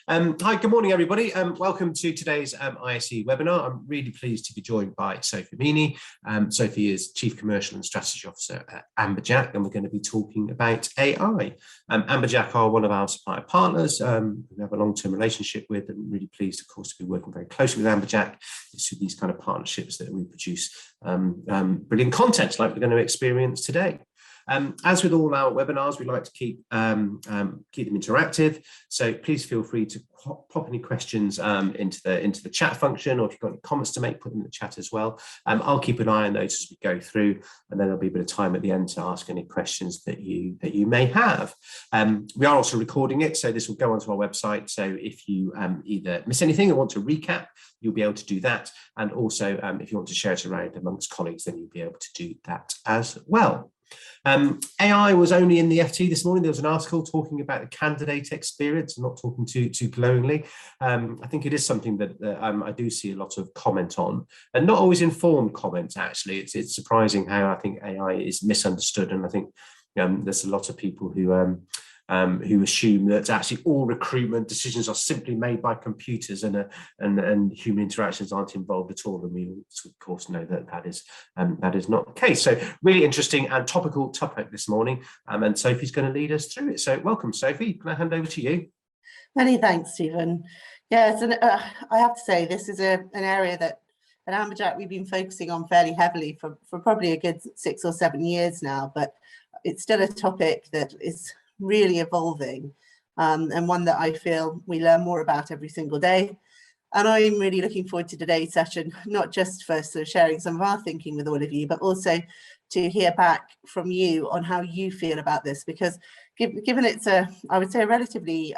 Hi, good morning, everybody. Welcome to today's ISE webinar. I'm really pleased to be joined by Sophie Meaney. Sophie is Chief Commercial and Strategy Officer at Amberjack, and we're going to be talking about AI. Amberjack are one of our supplier partners. We have a long-term relationship with, and really pleased, of course, to be working very closely with Amberjack. It's through these kind of partnerships that we produce brilliant content like we're going to experience today. As with all our webinars, we like to keep them interactive. So please feel free to pop any questions into the chat function, or if you've got any comments to make, put them in the chat as well. I'll keep an eye on those as we go through, and then there'll be a bit of time at the end to ask any questions that you may have. We are also recording it, so this will go onto our website. So if you either miss anything or want to recap, you'll be able to do that. And also, if you want to share it around amongst colleagues, then you'll be able to do that as well. AI was only in the FT this morning. There was an article talking about the candidate experience, not talking too glowingly. I think it is something that I do see a lot of comment on, and not always informed comments, actually. It's surprising how I think AI is misunderstood, and I think there's a lot of people who assume that actually all recruitment decisions are simply made by computers and human interactions aren't involved at all. And we, of course, know that that is not the case. So really interesting and topical topic this morning. And Sophie's going to lead us through it. So welcome, Sophie. Can I hand over to you? Many thanks, Stephen. Yes, and I have to say this is an area that at Amberjack we've been focusing on fairly heavily for probably a good 6 or 7 years now, but it's still a topic that is really evolving, and one that I feel we learn more about every single day. And I'm really looking forward to today's session, not just for sort of sharing some of our thinking with all of you, but also to hear back from you on how you feel about this, because given it's I would say a relatively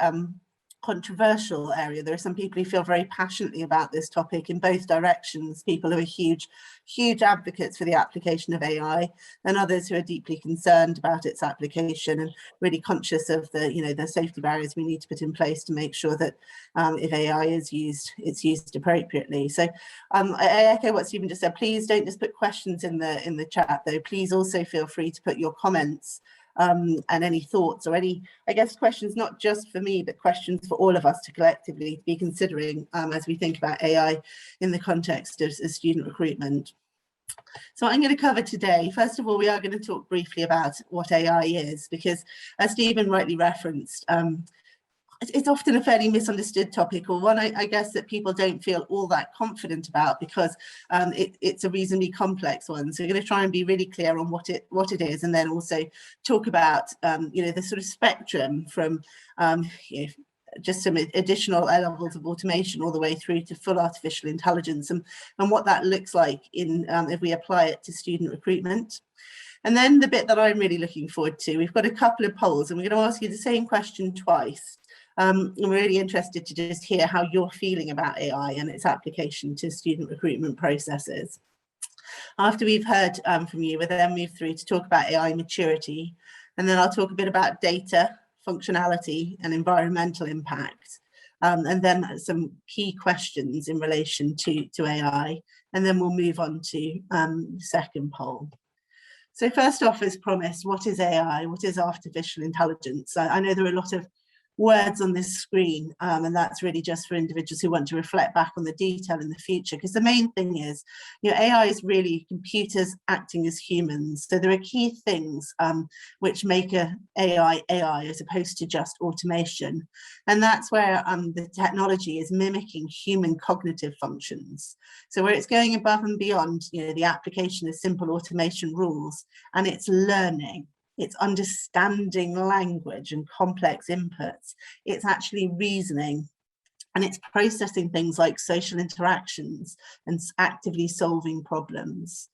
controversial area, there are some people who feel very passionately about this topic in both directions, people who are huge advocates for the application of AI, and others who are deeply concerned about its application and really conscious of the safety barriers we need to put in place to make sure that if AI is used, it's used appropriately. So I echo what Stephen just said. Please don't just put questions in the chat, though. Please also feel free to put your comments and any thoughts or any, I guess, questions, not just for me, but questions for all of us to collectively be considering as we think about AI in the context of student recruitment. So what I'm going to cover today, first of all, we are going to talk briefly about what AI is, because as Stephen rightly referenced, it's often a fairly misunderstood topic, or one I guess that people don't feel all that confident about, because it's a reasonably complex one. So we're going to try and be really clear on what it is, and then also talk about the sort of spectrum from just some additional levels of automation all the way through to full artificial intelligence, and what that looks like in if we apply it to student recruitment. And then the bit that I'm really looking forward to, we've got a couple of polls, and we're going to ask you the same question twice. I'm really interested to just hear how you're feeling about AI and its application to student recruitment processes. After we've heard from you, we'll then move through to talk about AI maturity, and then I'll talk a bit about data, functionality, and environmental impact, and then some key questions in relation to AI, and then we'll move on to the second poll. So first off, as promised, what is AI? What is artificial intelligence? I know there are a lot of words on this screen, and that's really just for individuals who want to reflect back on the detail in the future, because the main thing is, AI is really computers acting as humans. So there are key things which make AI as opposed to just automation, and that's where the technology is mimicking human cognitive functions. So where it's going above and beyond the application of simple automation rules, and it's learning. It's understanding language and complex inputs. It's actually reasoning, and it's processing things like social interactions and actively solving problems.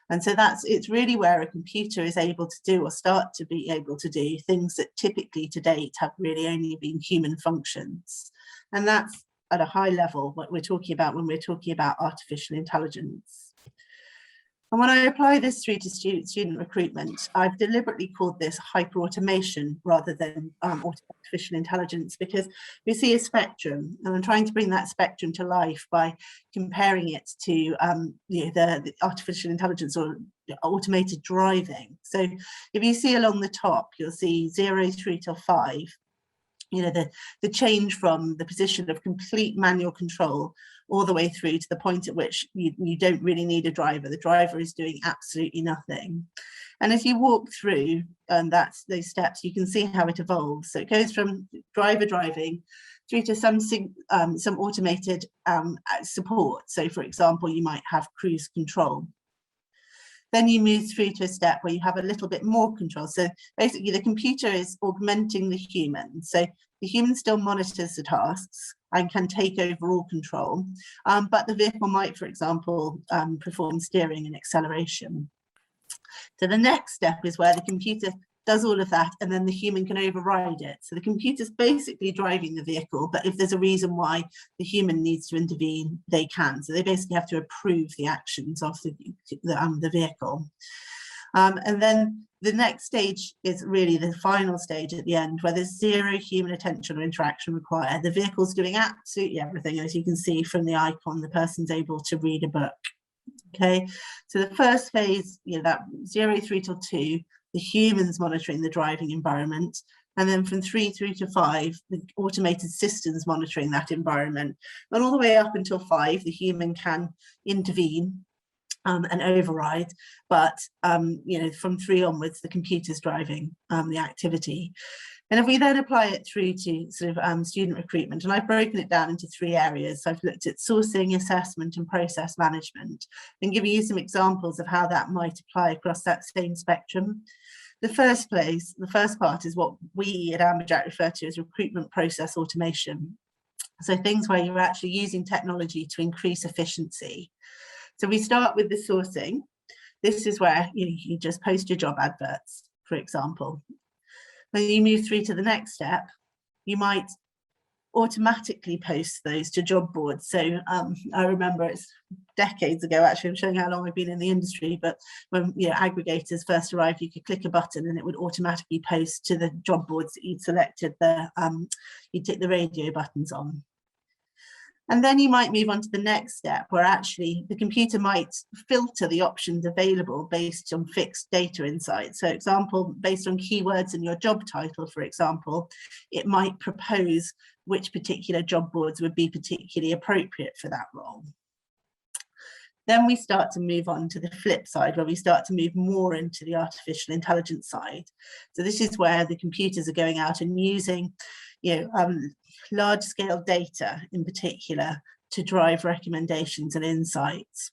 And so it's really where a computer is able to do, or start to be able to do, things that typically to date have really only been human functions. And that's at a high level what we're talking about when we're talking about artificial intelligence. And when I apply this through to student recruitment, I've deliberately called this hyperautomation rather than artificial intelligence, because we see a spectrum, and I'm trying to bring that spectrum to life by comparing it to the artificial intelligence or automated driving. So if you see along the top, you'll see 0 through to 5. the change from the position of complete manual control all the way through to the point at which you don't really need a driver. The driver is doing absolutely nothing. And as you walk through those steps, you can see how it evolves. So it goes from driver driving through to some automated support. So for example, you might have cruise control. Then you move through to a step where you have a little bit more control. So basically the computer is augmenting the human. So the human still monitors the tasks and can take over all control, but the vehicle might, for example, perform steering and acceleration. So the next step is where the computer does all of that and then the human can override it. So the computer's basically driving the vehicle, but if there's a reason why the human needs to intervene, they can. So they basically have to approve the actions of the vehicle. And then the next stage is really the final stage at the end, where there's zero human attention or interaction required. The vehicle's doing absolutely everything. As you can see from the icon, the person's able to read a book. Okay, so the first phase, that 0 through till 2, the humans monitoring the driving environment, and then from 3 through to 5, the automated systems monitoring that environment, and all the way up until 5, the human can intervene and override, but from 3 onwards, the computer's driving the activity. And if we then apply it through to sort of student recruitment, and I've broken it down into 3 areas. So I've looked at sourcing, assessment, and process management, and giving you some examples of how that might apply across that same spectrum. The first part is what we at Amberjack refer to as recruitment process automation. So things where you're actually using technology to increase efficiency. So we start with the sourcing. This is where you just post your job adverts, for example. Then you move through to the next step. You might automatically post those to job boards. So I remember it's decades ago, actually, I'm showing how long I've been in the industry, but when aggregators first arrived, you could click a button and it would automatically post to the job boards that you'd selected, you'd tick the radio buttons on. And then you might move on to the next step, where actually the computer might filter the options available based on fixed data insights. So example, based on keywords in your job title, for example, it might propose which particular job boards would be particularly appropriate for that role. Then we start to move on to the flip side, where we start to move more into the artificial intelligence side. So this is where the computers are going out and using large-scale data in particular to drive recommendations and insights.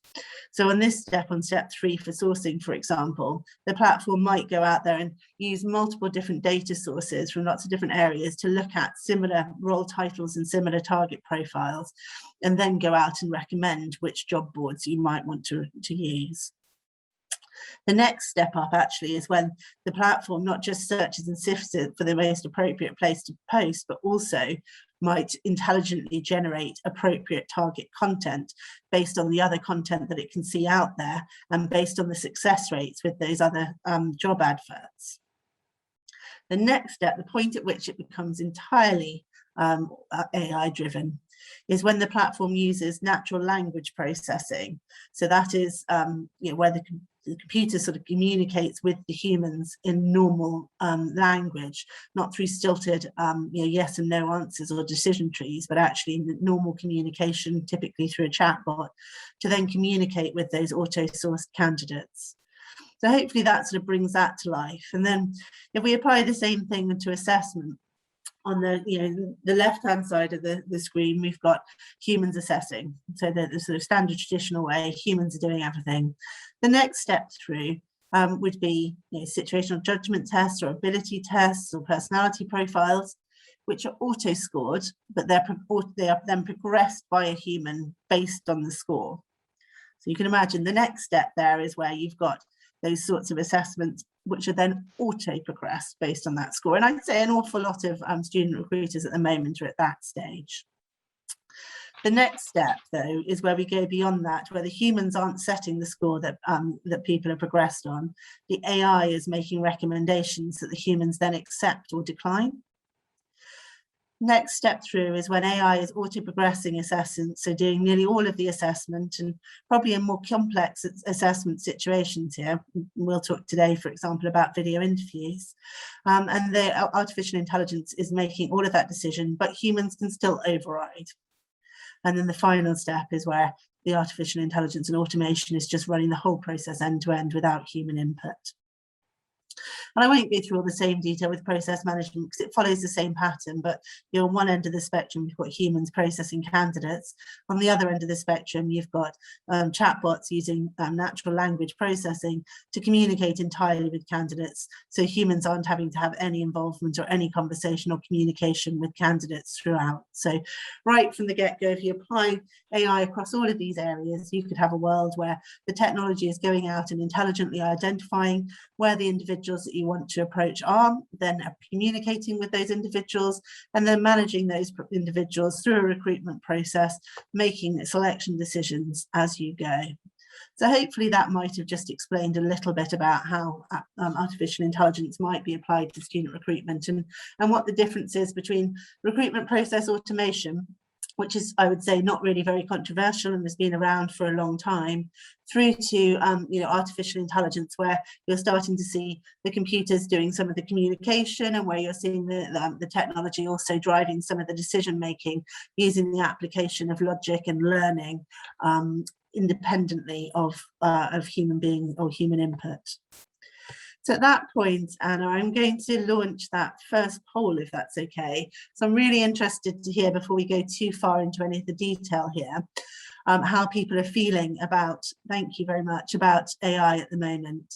So on this step, on step 3 for sourcing, for example, the platform might go out there and use multiple different data sources from lots of different areas to look at similar role titles and similar target profiles, and then go out and recommend which job boards you might want to use. The next step up actually is when the platform not just searches and sifts it for the most appropriate place to post, but also might intelligently generate appropriate target content based on the other content that it can see out there and based on the success rates with those other job adverts. The next step, the point at which it becomes entirely AI driven, is when the platform uses natural language processing. So that is where the computer sort of communicates with the humans in normal language, not through stilted yes and no answers or decision trees, but actually in normal communication, typically through a chatbot, to then communicate with those auto-sourced candidates. So hopefully that sort of brings that to life. And then if we apply the same thing to assessment, on the left-hand side of the screen, we've got humans assessing. So the sort of standard traditional way, humans are doing everything. The next step through would be situational judgment tests or ability tests or personality profiles, which are auto-scored, but they are then progressed by a human based on the score. So you can imagine the next step there is where you've got those sorts of assessments which are then auto-progressed based on that score. And I'd say an awful lot of student recruiters at the moment are at that stage. The next step, though, is where we go beyond that, where the humans aren't setting the score that people have progressed on. The AI is making recommendations that the humans then accept or decline. next step through is when AI is auto-progressing assessments, so doing nearly all of the assessment and probably in more complex assessment situations here. We'll talk today, for example, about video interviews. And the artificial intelligence is making all of that decision, but humans can still override. And then the final step is where the artificial intelligence and automation is just running the whole process end to end without human input. And I won't go through all the same detail with process management because it follows the same pattern, but on one end of the spectrum, you've got humans processing candidates. On the other end of the spectrum, you've got chatbots using natural language processing to communicate entirely with candidates. So humans aren't having to have any involvement or any conversation or communication with candidates throughout. So right from the get-go, if you apply AI across all of these areas, you could have a world where the technology is going out and intelligently identifying where the individuals that you want to approach are, then communicating with those individuals, and then managing those individuals through a recruitment process, making selection decisions as you go. So hopefully that might have just explained a little bit about how artificial intelligence might be applied to student recruitment and what the difference is between recruitment process automation, which is, I would say, not really very controversial and has been around for a long time, through to artificial intelligence, where you're starting to see the computers doing some of the communication and where you're seeing the technology also driving some of the decision making using the application of logic and learning independently of human being or human input. So at that point, Anna, I'm going to launch that first poll, if that's okay. So I'm really interested to hear, before we go too far into any of the detail here, how people are feeling about, thank you very much, about AI at the moment.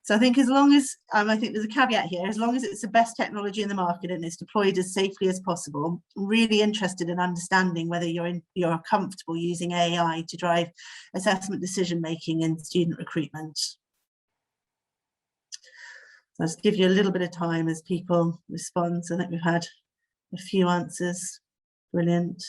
So I think as long as, I think there's a caveat here, as long as it's the best technology in the market and it's deployed as safely as possible, I'm really interested in understanding whether you're comfortable using AI to drive assessment decision-making in student recruitment. So I'll just give you a little bit of time as people respond. So I think we've had a few answers. Brilliant.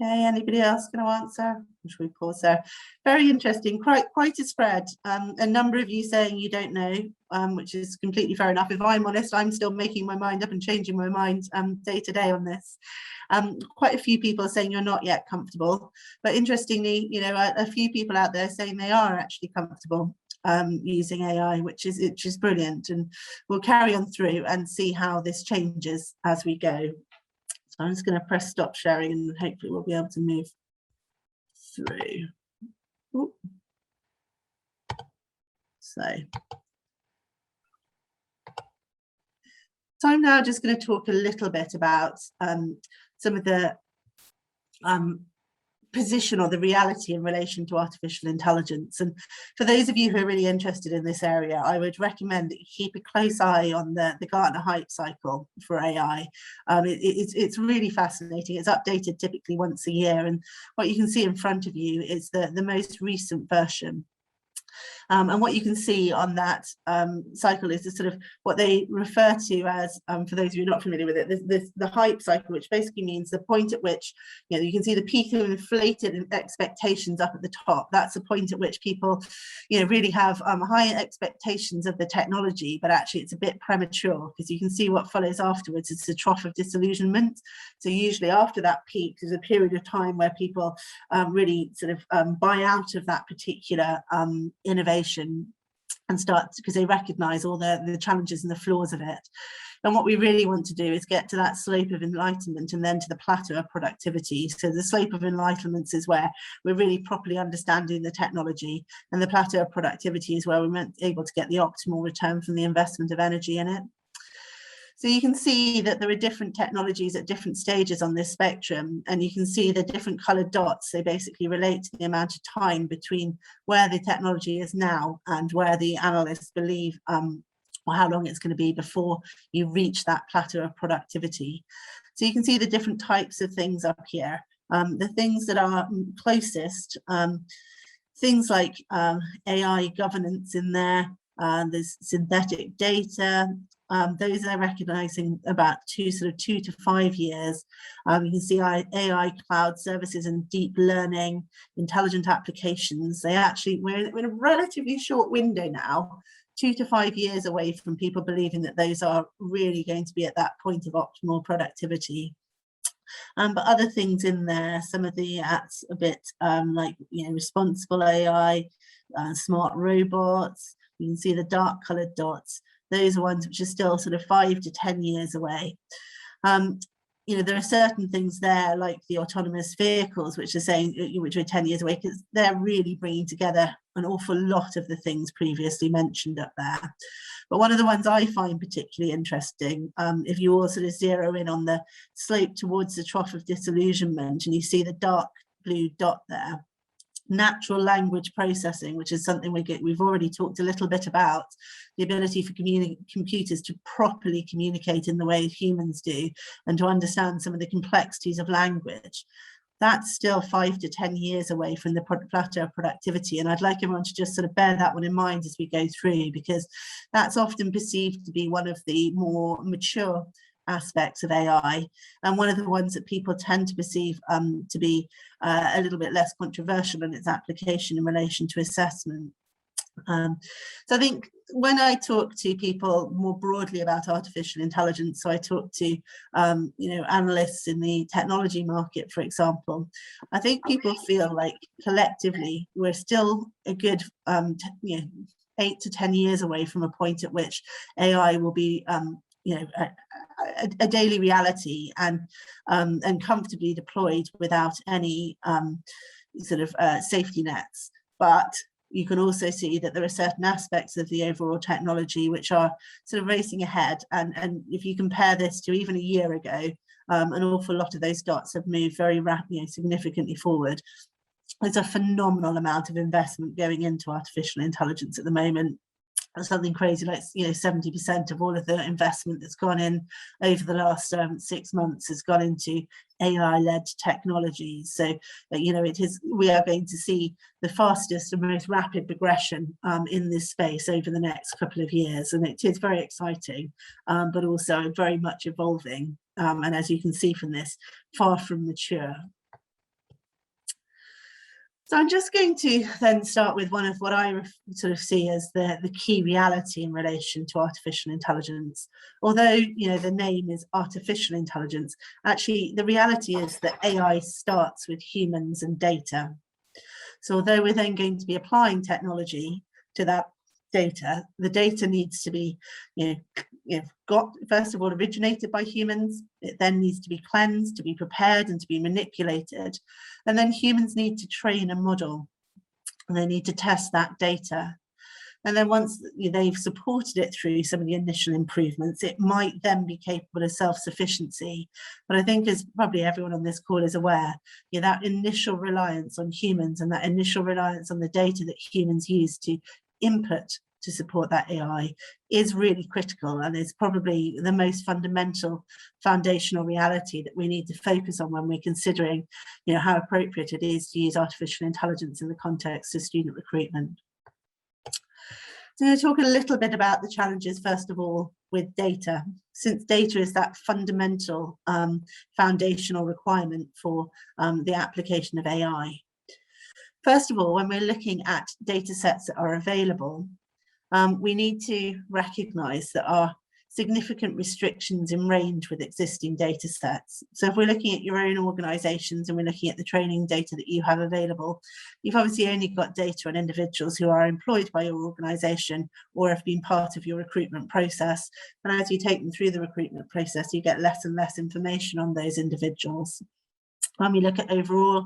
Okay, anybody else going to answer? Should we pause there? Very interesting, quite a spread. A number of you saying you don't know, which is completely fair enough. If I'm honest, I'm still making my mind up and changing my mind day to day on this. Quite a few people are saying you're not yet comfortable, but interestingly, a few people out there saying they are actually comfortable using AI, which is brilliant, and we'll carry on through and see how this changes as we go. So I'm just going to press stop sharing and hopefully we'll be able to move through. Ooh. So I'm now just going to talk a little bit about some of the position or the reality in relation to artificial intelligence. And for those of you who are really interested in this area, I would recommend that you keep a close eye on the Gartner hype cycle for AI. It's really fascinating. It's updated typically once a year, and what you can see in front of you is the most recent version. And what you can see on that cycle is the sort of what they refer to as, for those of you not familiar with it, the hype cycle, which basically means the point at which, you can see the peak of inflated expectations up at the top. That's the point at which people, really have high expectations of the technology, but actually it's a bit premature, because you can see what follows afterwards. It's a trough of disillusionment. So usually after that peak, there's a period of time where people really sort of buy out of that particular innovation and start, because they recognize all the challenges and the flaws of it. And what we really want to do is get to that slope of enlightenment and then to the plateau of productivity. So the slope of enlightenment is where we're really properly understanding the technology, and the plateau of productivity is where we're able to get the optimal return from the investment of energy in it. So you can see that there are different technologies at different stages on this spectrum, and you can see the different coloured dots. They basically relate to the amount of time between where the technology is now and where the analysts believe or how long it's going to be before you reach that plateau of productivity. So you can see the different types of things up here. The things that are closest, things like AI governance in there, there's synthetic data. Those are recognizing about 2 to 5 years. You can see AI cloud services and deep learning, intelligent applications. We're in a relatively short window now 2 to 5 years away from people believing that those are really going to be at that point of optimal productivity. But other things in there, some of the apps a bit like, responsible AI, smart robots. You can see the dark coloured dots. Those are ones which are still sort of 5 to 10 years away. There are certain things there like the autonomous vehicles, which are 10 years away, because they're really bringing together an awful lot of the things previously mentioned up there. But one of the ones I find particularly interesting, if you all sort of zero in on the slope towards the trough of disillusionment, and you see the dark blue dot there, natural language processing, which is something we've already talked a little bit about, the ability for computers to properly communicate in the way humans do and to understand some of the complexities of language. That's still 5 to 10 years away from the plateau of productivity. And I'd like everyone to just sort of bear that one in mind as we go through, because that's often perceived to be one of the more mature aspects of AI, and one of the ones that people tend to perceive to be a little bit less controversial in its application in relation to assessment. So I think when I talk to people more broadly about artificial intelligence, so I talk to analysts in the technology market, for example, I think people feel like collectively we're still a good 8 to 10 years away from a point at which AI will be a daily reality and comfortably deployed without any safety nets. But you can also see that there are certain aspects of the overall technology which are sort of racing ahead. And if you compare this to even a year ago, an awful lot of those dots have moved very rapidly, significantly forward. There's a phenomenal amount of investment going into artificial intelligence at the moment. Something crazy like 70% of all of the investment that's gone in over the last 6 months has gone into AI-led technologies. So we are going to see the fastest and most rapid progression in this space over the next couple of years, and it is very exciting, but also very much evolving, and as you can see from this, far from mature. So I'm just going to then start with one of what I sort of see as the key reality in relation to artificial intelligence. Although, the name is artificial intelligence, actually the reality is that AI starts with humans and data. So although we're then going to be applying technology to that data, the data needs to be, got first of all originated by humans. It then needs to be cleansed, to be prepared, and to be manipulated. And then humans need to train a model, and they need to test that data. And then once they've supported it through some of the initial improvements, it might then be capable of self-sufficiency. But I think, as probably everyone on this call is aware, that initial reliance on humans and that initial reliance on the data that humans use to input to support that AI is really critical, and is probably the most fundamental foundational reality that we need to focus on when we're considering how appropriate it is to use artificial intelligence in the context of student recruitment. So I'm going to talk a little bit about the challenges, first of all, with data, since data is that fundamental foundational requirement for the application of AI. First of all, when we're looking at data sets that are available, we need to recognise that our significant restrictions in range with existing data sets. So if we're looking at your own organisations and we're looking at the training data that you have available, you've obviously only got data on individuals who are employed by your organisation or have been part of your recruitment process. And as you take them through the recruitment process, you get less and less information on those individuals. When we look at overall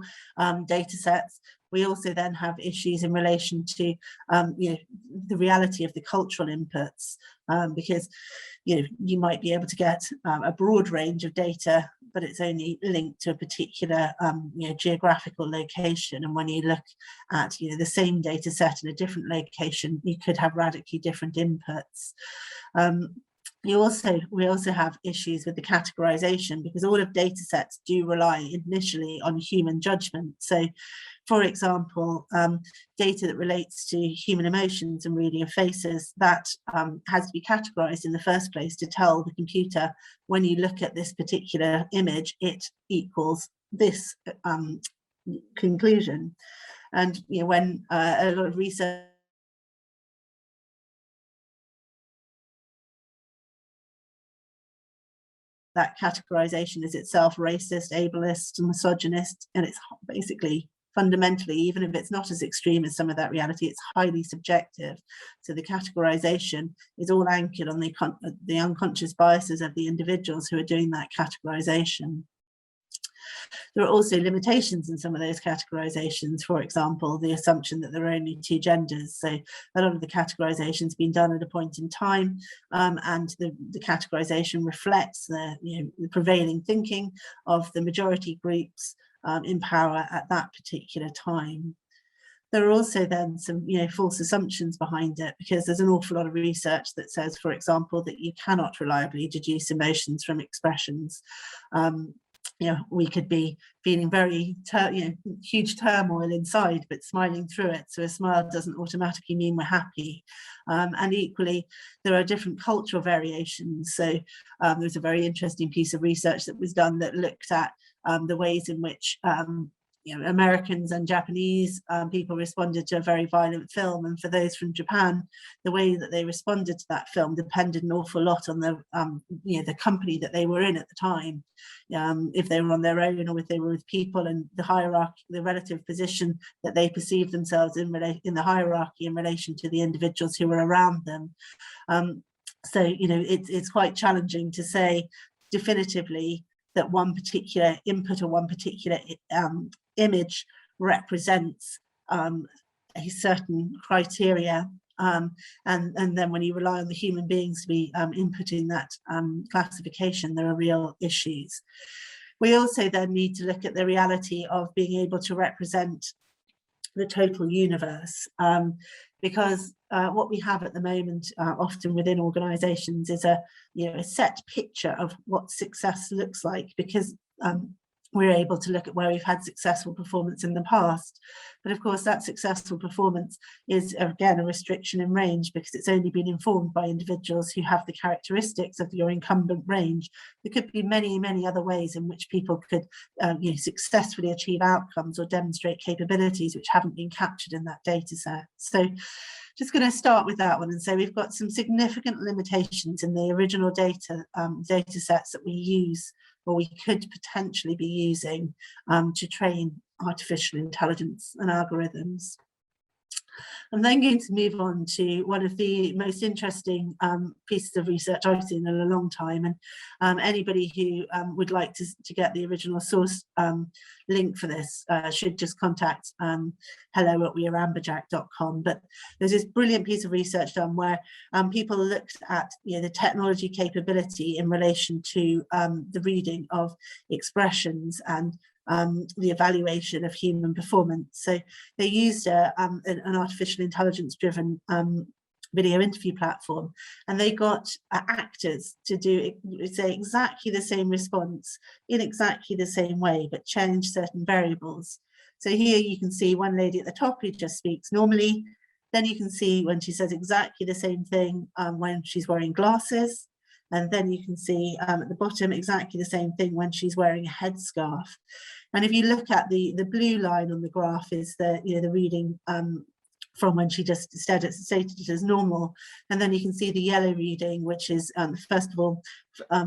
data sets, we also then have issues in relation to the reality of the cultural inputs, because you might be able to get a broad range of data, but it's only linked to a particular geographical location. And when you look at the same data set in a different location, you could have radically different inputs. We also have issues with the categorization, because all of data sets do rely initially on human judgment. So, for example, data that relates to human emotions and reading of faces, that has to be categorized in the first place to tell the computer, when you look at this particular image, it equals this conclusion. And when a lot of research that categorization is itself racist, ableist, and misogynist, and it's basically fundamentally, even if it's not as extreme as some of that reality, it's highly subjective. So the categorization is all anchored on the unconscious biases of the individuals who are doing that categorization. There are also limitations in some of those categorizations. For example, the assumption that there are only two genders. So a lot of the categorization has been done at a point in time, and the categorization reflects the prevailing thinking of the majority groups in power at that particular time. There are also then some false assumptions behind it, because there's an awful lot of research that says, for example, that you cannot reliably deduce emotions from expressions. We could be feeling very huge turmoil inside, but smiling through it. So a smile doesn't automatically mean we're happy. And equally, there are different cultural variations. So there's a very interesting piece of research that was done that looked at the ways in which Americans and Japanese people responded to a very violent film, and for those from Japan, the way that they responded to that film depended an awful lot on the company that they were in at the time, if they were on their own or if they were with people, and the hierarchy, the relative position that they perceived themselves in the hierarchy in relation to the individuals who were around them. So it's quite challenging to say definitively that one particular input or one particular image represents a certain criteria, and then when you rely on the human beings to be inputting that classification, there are real issues. We also then need to look at the reality of being able to represent the total universe, because what we have at the moment, often within organisations, is a set picture of what success looks like, because we're able to look at where we've had successful performance in the past. But of course, that successful performance is, again, a restriction in range, because it's only been informed by individuals who have the characteristics of your incumbent range. There could be many, many other ways in which people could successfully achieve outcomes or demonstrate capabilities which haven't been captured in that data set. So just going to start with that one and say we've got some significant limitations in the original data sets that we use, or we could potentially be using to train artificial intelligence and algorithms. I'm then going to move on to one of the most interesting pieces of research I've seen in a long time, and anybody who would like to get the original source link for this should just contact hello@weareamberjack.com. But there's this brilliant piece of research done where people looked at the technology capability in relation to the reading of expressions and the evaluation of human performance. So they used an artificial intelligence driven video interview platform, and they got actors to say exactly the same response in exactly the same way, but change certain variables. So here you can see one lady at the top who just speaks normally. Then you can see when she says exactly the same thing when she's wearing glasses. And then you can see at the bottom exactly the same thing when she's wearing a headscarf. And if you look at the blue line on the graph is the reading from when she just stated it as normal, and then you can see the yellow reading, which is first of all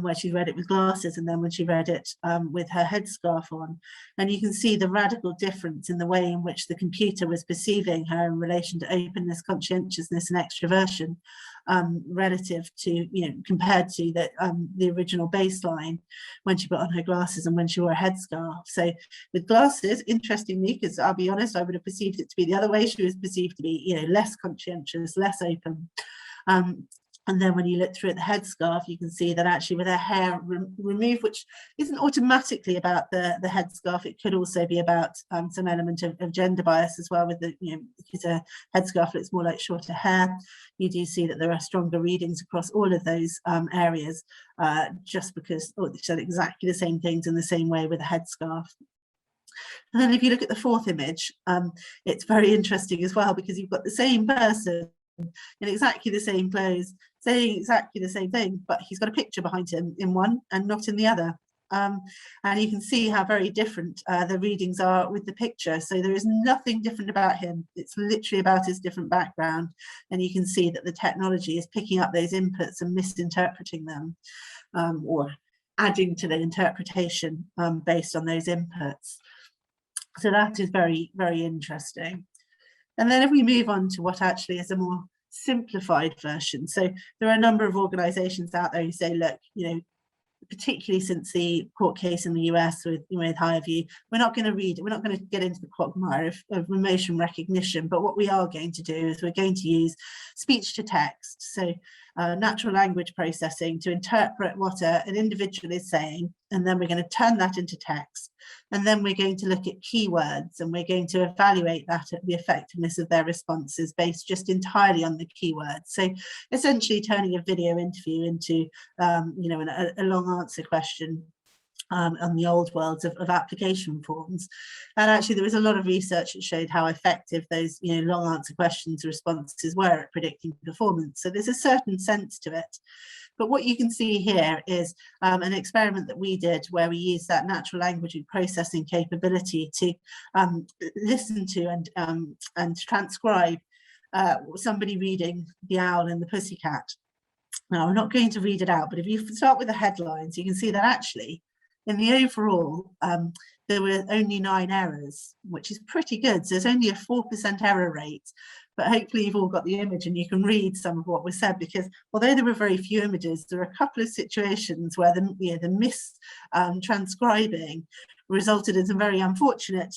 where she read it with glasses, and then when she read it with her headscarf on. And you can see the radical difference in the way in which the computer was perceiving her in relation to openness, conscientiousness, and extroversion, relative to compared to the original baseline when she put on her glasses and when she wore a headscarf. So with glasses, interestingly, because I'll be honest, I would have perceived it to be the other way, she was perceived to be less conscientious, less open. And then when you look through at the headscarf, you can see that actually with her hair removed, which isn't automatically about the headscarf, it could also be about some element of gender bias as well. With because a headscarf looks more like shorter hair, you do see that there are stronger readings across all of those areas, just because they said exactly the same things in the same way with a headscarf. And then if you look at the fourth image, it's very interesting as well, because you've got the same person in exactly the same clothes saying exactly the same thing, but he's got a picture behind him in one and not in the other. And you can see how very different the readings are with the picture. So there is nothing different about him. It's literally about his different background. And you can see that the technology is picking up those inputs and misinterpreting them, or adding to the interpretation based on those inputs. So that is very, very interesting. And then if we move on to what actually is a more simplified version. So there are a number of organizations out there who say, look, you know, particularly since the court case in the US with HireVue, we're not going to read it. We're not going to get into the quagmire of emotion recognition. But what we are going to do is we're going to use speech to text. So natural language processing to interpret what an individual is saying. And then we're going to turn that into text. And then we're going to look at keywords, and we're going to evaluate that at the effectiveness of their responses based just entirely on the keywords. So essentially turning a video interview into, you know, a long answer question on the old worlds of application forms. And actually there was a lot of research that showed how effective those, you know, long answer questions responses were at predicting performance. So there's a certain sense to it. But what you can see here is an experiment that we did where we used that natural language processing capability to listen to and transcribe somebody reading The Owl and the Pussycat. Now, I'm not going to read it out, but if you start with the headlines, you can see that actually in the overall, there were only 9 errors, which is pretty good. So there's only a 4% error rate. But hopefully you've all got the image and you can read some of what was said, because although there were very few images, there are a couple of situations where the transcribing resulted in some very unfortunate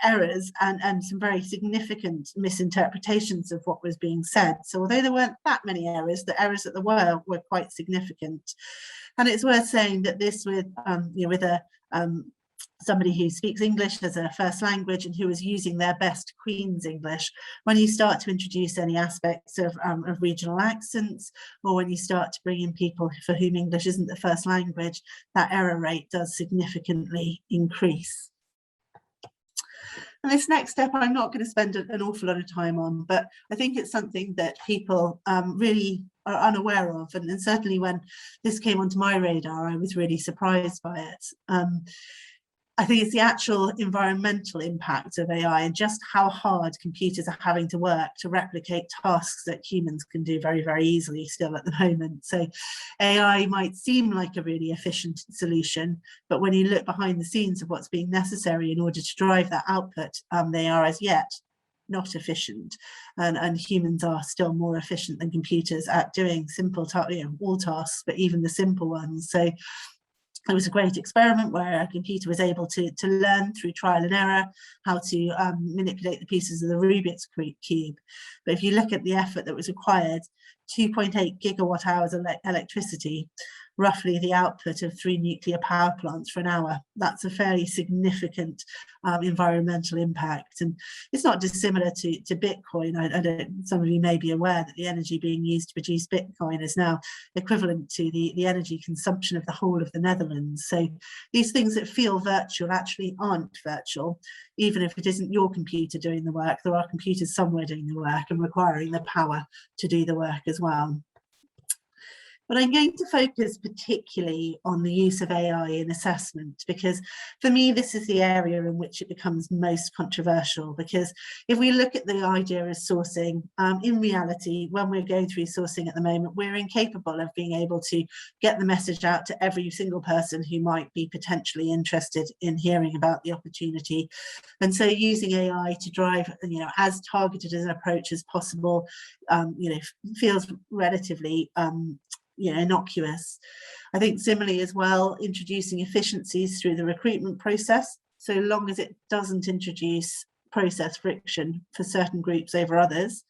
errors and some very significant misinterpretations of what was being said. So although there weren't that many errors, the errors that there were quite significant. And it's worth saying that this with somebody who speaks English as a first language and who is using their best Queen's English, when you start to introduce any aspects of regional accents, or when you start to bring in people for whom English isn't the first language, that error rate does significantly increase. And this next step, I'm not going to spend an awful lot of time on, but I think it's something that people really are unaware of. And certainly when this came onto my radar, I was really surprised by it. I think it's the actual environmental impact of AI and just how hard computers are having to work to replicate tasks that humans can do very, very easily still at the moment. So AI might seem like a really efficient solution, but when you look behind the scenes of what's being necessary in order to drive that output, they are as yet not efficient, and humans are still more efficient than computers at doing simple all tasks, but even the simple ones. So it was a great experiment where a computer was able to learn through trial and error how to manipulate the pieces of the Rubik's Cube. But if you look at the effort that was required, 2.8 gigawatt hours of electricity, roughly the output of 3 nuclear power plants for an hour. That's a fairly significant environmental impact. And it's not dissimilar to Bitcoin. Some of you may be aware that the energy being used to produce Bitcoin is now equivalent to the energy consumption of the whole of the Netherlands. So these things that feel virtual actually aren't virtual. Even if it isn't your computer doing the work, there are computers somewhere doing the work and requiring the power to do the work as well. But I'm going to focus particularly on the use of AI in assessment, because for me, this is the area in which it becomes most controversial. Because if we look at the idea of sourcing, in reality, when we're going through sourcing at the moment, we're incapable of being able to get the message out to every single person who might be potentially interested in hearing about the opportunity. And so using AI to drive, as targeted an approach as possible, feels relatively innocuous. I think similarly as well, introducing efficiencies through the recruitment process, so long as it doesn't introduce process friction for certain groups over others,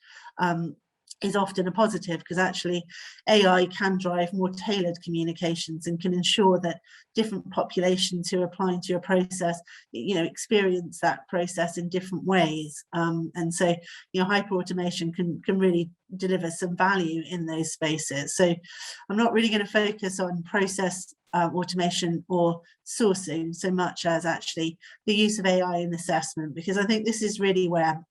is often a positive, because actually AI can drive more tailored communications and can ensure that different populations who are applying to your process, experience that process in different ways. And so, hyperautomation can really deliver some value in those spaces. So I'm not really going to focus on process automation or sourcing so much as actually the use of AI in assessment, because I think this is really where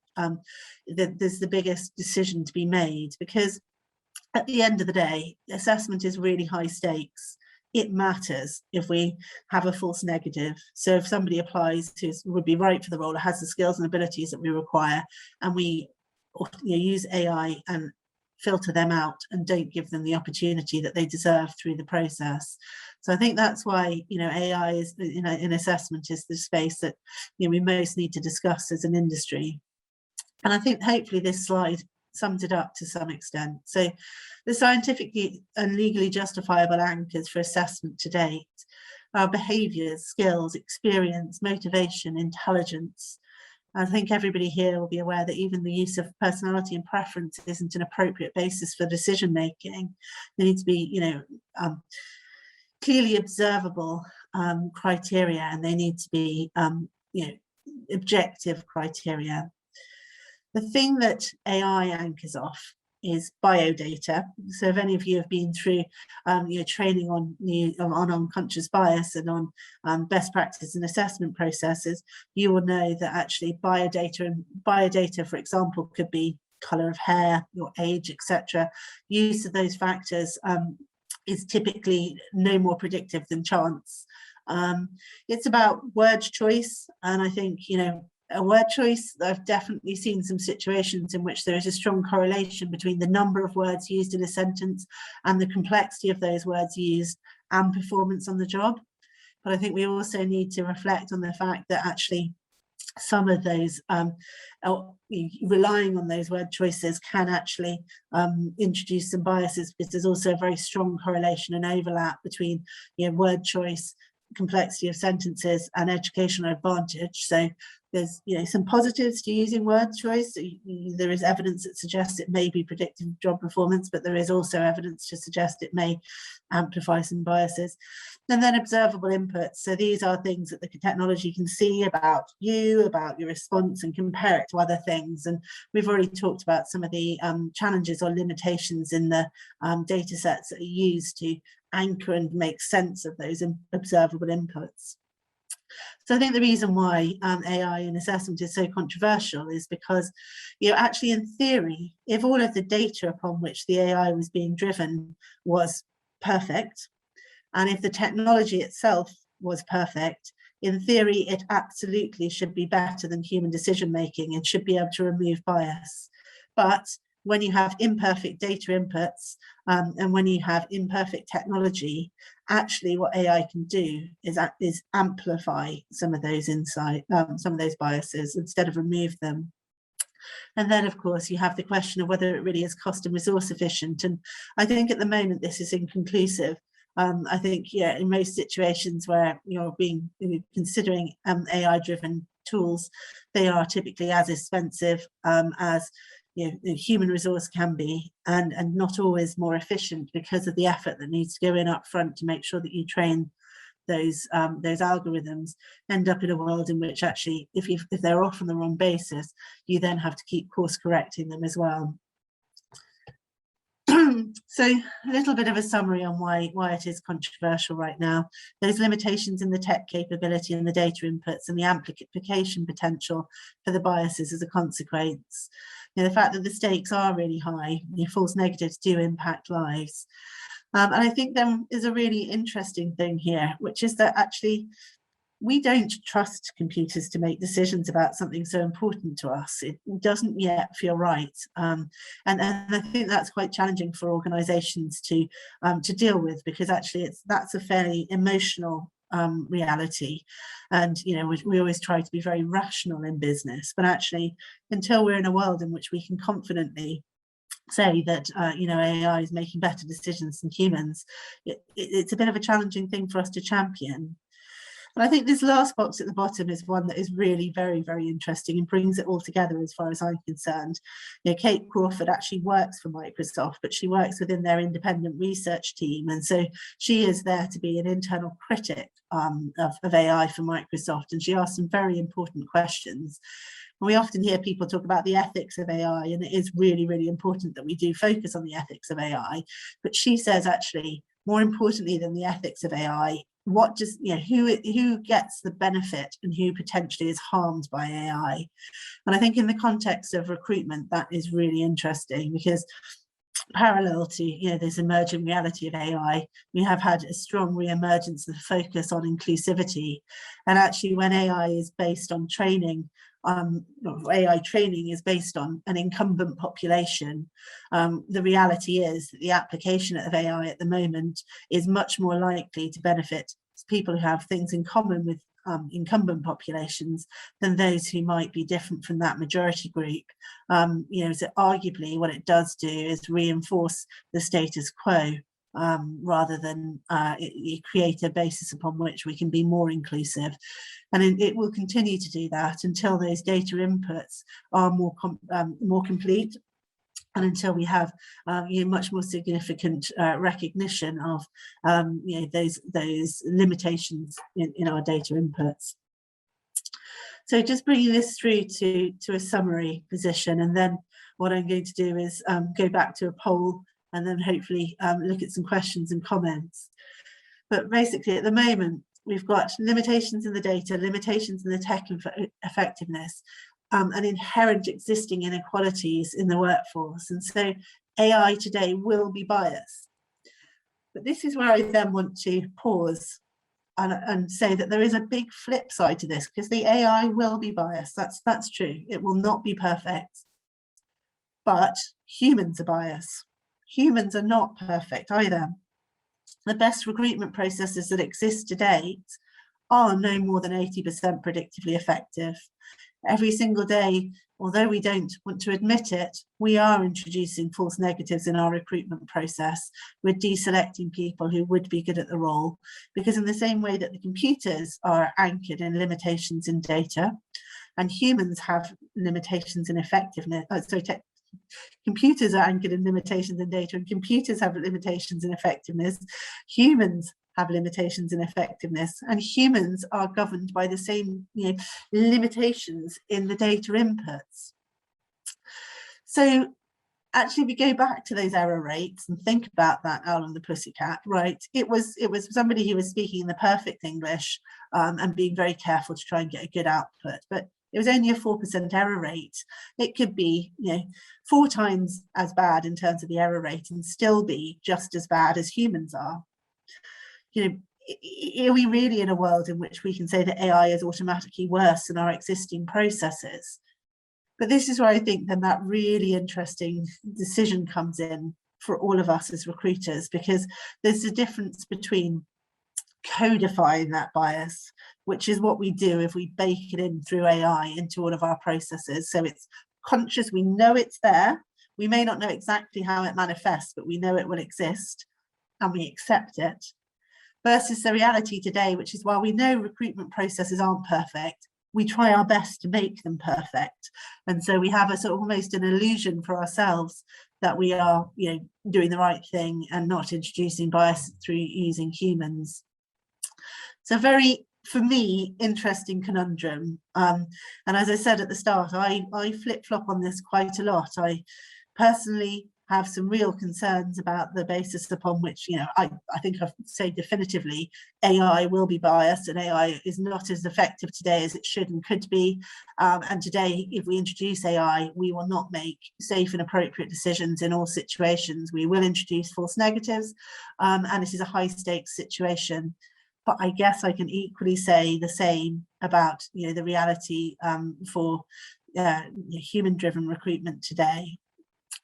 there's the biggest decision to be made, because at the end of the day, assessment is really high stakes. It matters if we have a false negative. So if somebody applies who would be right for the role, or has the skills and abilities that we require, and we use AI and filter them out and don't give them the opportunity that they deserve through the process. So I think that's why, you know, AI is, you know, in assessment is the space that, you know, we most need to discuss as an industry. And I think hopefully this slide sums it up to some extent. So the scientifically and legally justifiable anchors for assessment to date are behaviours, skills, experience, motivation, intelligence. I think everybody here will be aware that even the use of personality and preference isn't an appropriate basis for decision making. There need to be, you know, clearly observable criteria, and they need to be, you know, objective criteria. The thing that AI anchors off is biodata. So if any of you have been through you know, training on unconscious bias and on best practice and assessment processes, you will know that actually biodata, for example, could be colour of hair, your age, etc. Use of those factors is typically no more predictive than chance. It's about word choice, and I think, you know, a word choice, I've definitely seen some situations in which there is a strong correlation between the number of words used in a sentence and the complexity of those words used and performance on the job. But I think we also need to reflect on the fact that actually some of those relying on those word choices can actually introduce some biases, because there's also a very strong correlation and overlap between, you know, word choice, complexity of sentences and educational advantage. So there's, you know, some positives to using word choice. There is evidence that suggests it may be predictive of job performance, but there is also evidence to suggest it may amplify some biases. And then observable inputs. So these are things that the technology can see about you, about your response, and compare it to other things. And we've already talked about some of the challenges or limitations in the data sets that are used to anchor and make sense of those observable inputs. So I think the reason why AI in assessment is so controversial is because, you know, actually in theory, if all of the data upon which the AI was being driven was perfect, and if the technology itself was perfect, in theory, it absolutely should be better than human decision making and should be able to remove bias. But when you have imperfect data inputs and when you have imperfect technology, actually what AI can do is amplify some of those some of those biases instead of remove them. And then, of course, you have the question of whether it really is cost and resource efficient. And I think at the moment this is inconclusive. I think, yeah, in most situations where you're considering AI-driven tools, they are typically as expensive as, you know, the human resource can be, and not always more efficient because of the effort that needs to go in up front to make sure that you train those algorithms. End up in a world in which actually, if they're off on the wrong basis, you then have to keep course correcting them as well. So a little bit of a summary on why it is controversial right now. Those limitations in the tech capability and the data inputs and the amplification potential for the biases as a consequence. You know, the fact that the stakes are really high, false negatives do impact lives. And I think there is a really interesting thing here, which is that actually we don't trust computers to make decisions about something so important to us. It doesn't yet feel right. And I think that's quite challenging for organisations to deal with, because actually that's a fairly emotional reality. And, you know, we always try to be very rational in business, but actually until we're in a world in which we can confidently say that, you know, AI is making better decisions than humans, it's a bit of a challenging thing for us to champion. And I think this last box at the bottom is one that is really very, very interesting and brings it all together as far as I'm concerned. You know, Kate Crawford actually works for Microsoft, but she works within their independent research team. And so she is there to be an internal critic of AI for Microsoft. And she asks some very important questions. And we often hear people talk about the ethics of AI, and it is really, really important that we do focus on the ethics of AI. But she says, actually, more importantly than the ethics of AI, what does, you know, who gets the benefit and who potentially is harmed by AI? And I think in the context of recruitment, that is really interesting, because parallel to, you know, this emerging reality of AI, we have had a strong re-emergence of focus on inclusivity. And actually, when AI is based on training AI training is based on an incumbent population, the reality is that the application of AI at the moment is much more likely to benefit people who have things in common with incumbent populations than those who might be different from that majority group. So arguably what it does do is reinforce the status quo, rather than create a basis upon which we can be more inclusive. And it will continue to do that until those data inputs are more complete, and until we have much more significant recognition of those limitations in our data inputs. So just bringing this through to a summary position, and then what I'm going to do is go back to a poll and then hopefully look at some questions and comments. But basically at the moment, we've got limitations in the data, limitations in the tech effectiveness, and inherent existing inequalities in the workforce. And so AI today will be biased. But this is where I then want to pause and say that there is a big flip side to this, because the AI will be biased. That's true. It will not be perfect. But humans are biased. Humans are not perfect either. The best recruitment processes that exist to date are no more than 80% predictively effective. Every single day, although we don't want to admit it, we are introducing false negatives in our recruitment process. We're deselecting people who would be good at the role, because in the same way that the computers are anchored in limitations in data, and humans have limitations in effectiveness, computers are anchored in limitations in data, and computers have limitations in effectiveness. Humans have limitations in effectiveness, and humans are governed by the same limitations in the data inputs. So actually, we go back to those error rates and think about that owl and the pussycat, right? It was somebody who was speaking in the perfect English and being very careful to try and get a good output, but it was only a 4% error rate. It could be 4 times as bad in terms of the error rate and still be just as bad as humans are. Are we really in a world in which we can say that AI is automatically worse than our existing processes? But this is where I think then that really interesting decision comes in for all of us as recruiters, because there's a difference between codifying that bias, which is what we do if we bake it in through AI into all of our processes. So it's conscious, we know it's there. We may not know exactly how it manifests, but we know it will exist and we accept it. Versus the reality today, which is while we know recruitment processes aren't perfect, we try our best to make them perfect. And so we have a sort of almost an illusion for ourselves that we are doing the right thing and not introducing bias through using humans. So very, for me, interesting conundrum. And as I said at the start, I flip-flop on this quite a lot. I personally have some real concerns about the basis upon which, I think I've said definitively, AI will be biased and AI is not as effective today as it should and could be. And today, if we introduce AI, we will not make safe and appropriate decisions in all situations. We will introduce false negatives, and this is a high stakes situation. But I guess I can equally say the same about the reality for human-driven recruitment today.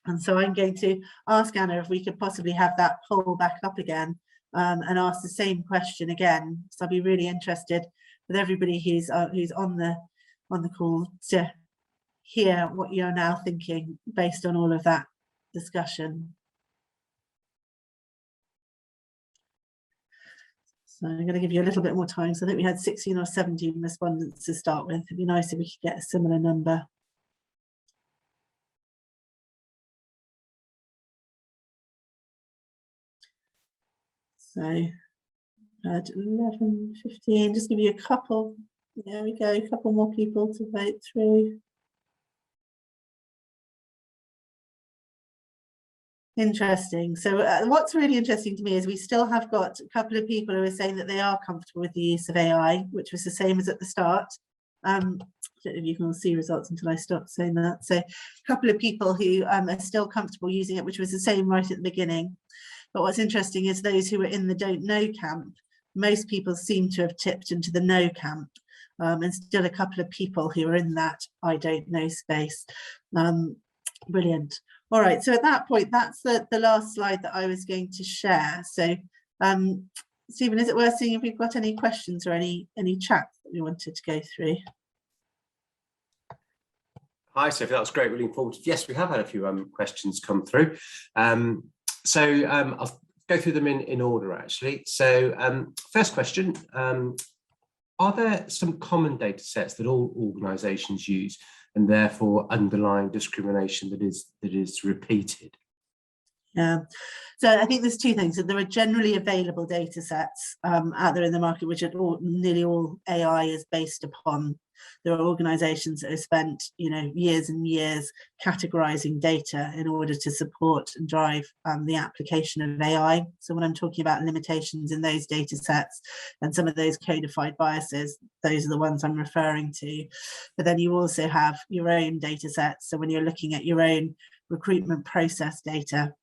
And so I'm going to ask Anna if we could possibly have that poll back up again and ask the same question again. So I'll be really interested with everybody who's on the call to hear what you're now thinking based on all of that discussion. So I'm going to give you a little bit more time. So I think we had 16 or 17 respondents to start with. It'd be nice if we could get a similar number. So at 11:15, just give you a couple. There we go, a couple more people to vote through. Interesting. So what's really interesting to me is we still have got a couple of people who are saying that they are comfortable with the use of AI, which was the same as at the start. I don't know if you can all see results until I stop saying that. So a couple of people who are still comfortable using it, which was the same right at the beginning. But what's interesting is those who are in the don't know camp, most people seem to have tipped into the no camp. and still a couple of people who are in that I don't know space. Brilliant. All right, so at that point, that's the last slide that I was going to share. So Stephen, is it worth seeing if we've got any questions or any chats that we wanted to go through? Hi, Sophie, that was great, really informative. Yes, we have had a few questions come through. I'll go through them in order, actually. So first question, are there some common data sets that all organisations use and therefore underlying discrimination that is repeated? Yeah, so I think there's two things. So there are generally available data sets out there in the market, which are nearly all AI is based upon. There are organisations that have spent, years and years categorising data in order to support and drive the application of AI. So when I'm talking about limitations in those data sets and some of those codified biases, those are the ones I'm referring to. But then you also have your own data sets. So when you're looking at your own recruitment process data,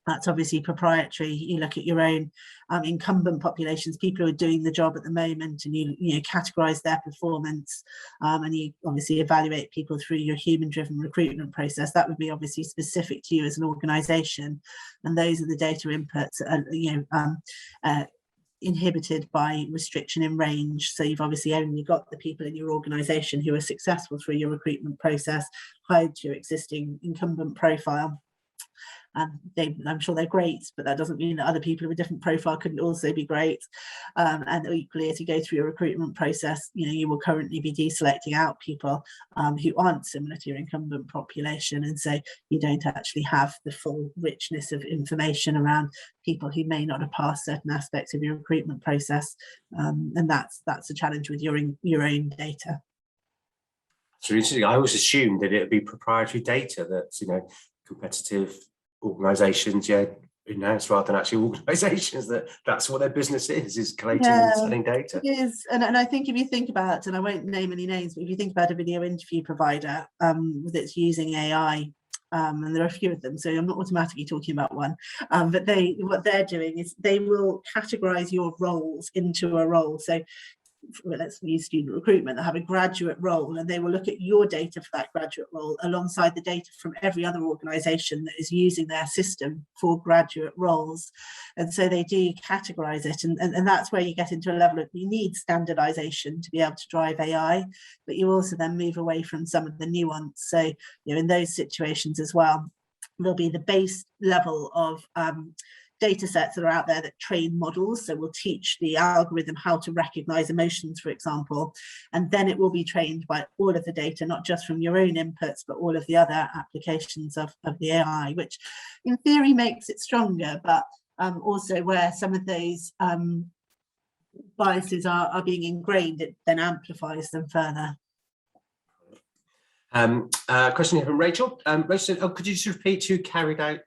that's obviously proprietary. You look at your own incumbent populations, people who are doing the job at the moment, and you categorise their performance, and you obviously evaluate people through your human-driven recruitment process. That would be obviously specific to you as an organisation, and those are the data inputs that inhibited by restriction in range. So you've obviously only got the people in your organisation who are successful through your recruitment process, hired to your existing incumbent profile. I'm sure they're great, but that doesn't mean that other people with a different profile couldn't also be great. And equally, as you go through your recruitment process, you will currently be deselecting out people who aren't similar to your incumbent population, and so you don't actually have the full richness of information around people who may not have passed certain aspects of your recruitment process, and that's a challenge with your own data. So interesting. I always assumed that it would be proprietary data that's competitive organisations announce rather than actually organisations that's what their business is collating and selling data. It is, and I think if you think about, and I won't name any names, but if you think about a video interview provider that's using AI, and there are a few of them, so I'm not automatically talking about one, but what they're doing is they will categorise your roles into a role. So let's use student recruitment, they have a graduate role, and they will look at your data for that graduate role alongside the data from every other organisation that is using their system for graduate roles. And so they do categorise it, and that's where you get into a level of, you need standardisation to be able to drive AI, but you also then move away from some of the nuance. So in those situations as well, there'll be the base level of data sets that are out there that train models. So we'll teach the algorithm how to recognize emotions, for example, and then it will be trained by all of the data, not just from your own inputs, but all of the other applications of the AI, which in theory makes it stronger, but also where some of those biases are being ingrained, it then amplifies them further. Question here from Rachel. Rachel, could you just repeat who carried out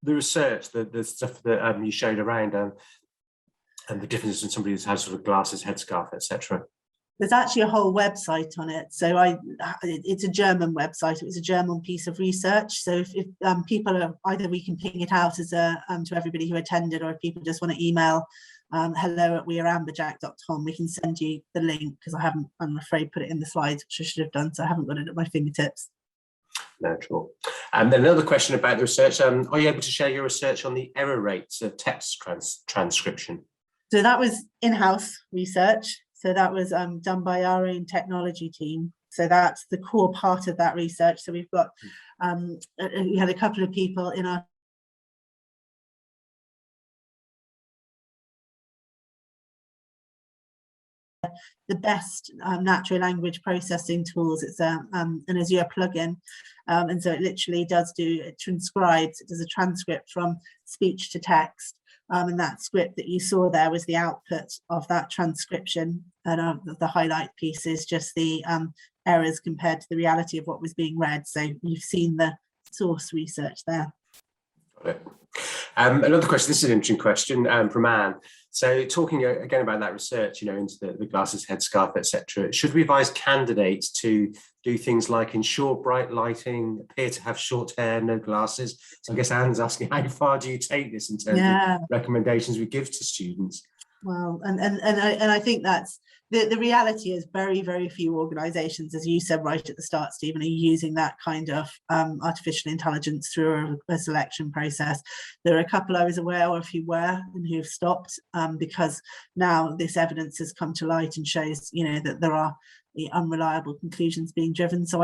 the research, the stuff that you showed around, and the differences in somebody who has sort of glasses, headscarf, etc.? There's actually a whole website on it. So it's a German website. It was a German piece of research. So if people are, either we can ping it out as to everybody who attended, or if people just want to email hello@weareamberjack.com, we can send you the link, because I haven't, I'm afraid, put it in the slides, which I should have done, so I haven't got it at my fingertips. No trouble. And then another question about the research. Are you able to share your research on the error rates of text transcription? So that was in-house research. So that was done by our own technology team. So that's the core part of that research. So we've got, we had a couple of people in our the best natural language processing tools. It's an Azure plugin, and so it literally does it transcribes, it does a transcript from speech to text, and that script that you saw there was the output of that transcription, and the highlight piece is just the errors compared to the reality of what was being read. So you've seen the source research there. Got it. Another question, this is an interesting question from Anne. So talking again about that research, into the glasses, headscarf, etc., should we advise candidates to do things like ensure bright lighting, appear to have short hair, no glasses? So I guess Anne's asking, how far do you take this in terms of recommendations we give to students? Well, and I think that's the reality is very few organisations, as you said right at the start, Stephen, are using that kind of artificial intelligence through a selection process. There are a couple I was aware of who were and who've stopped because now this evidence has come to light and shows, you know, that there are unreliable conclusions being driven. So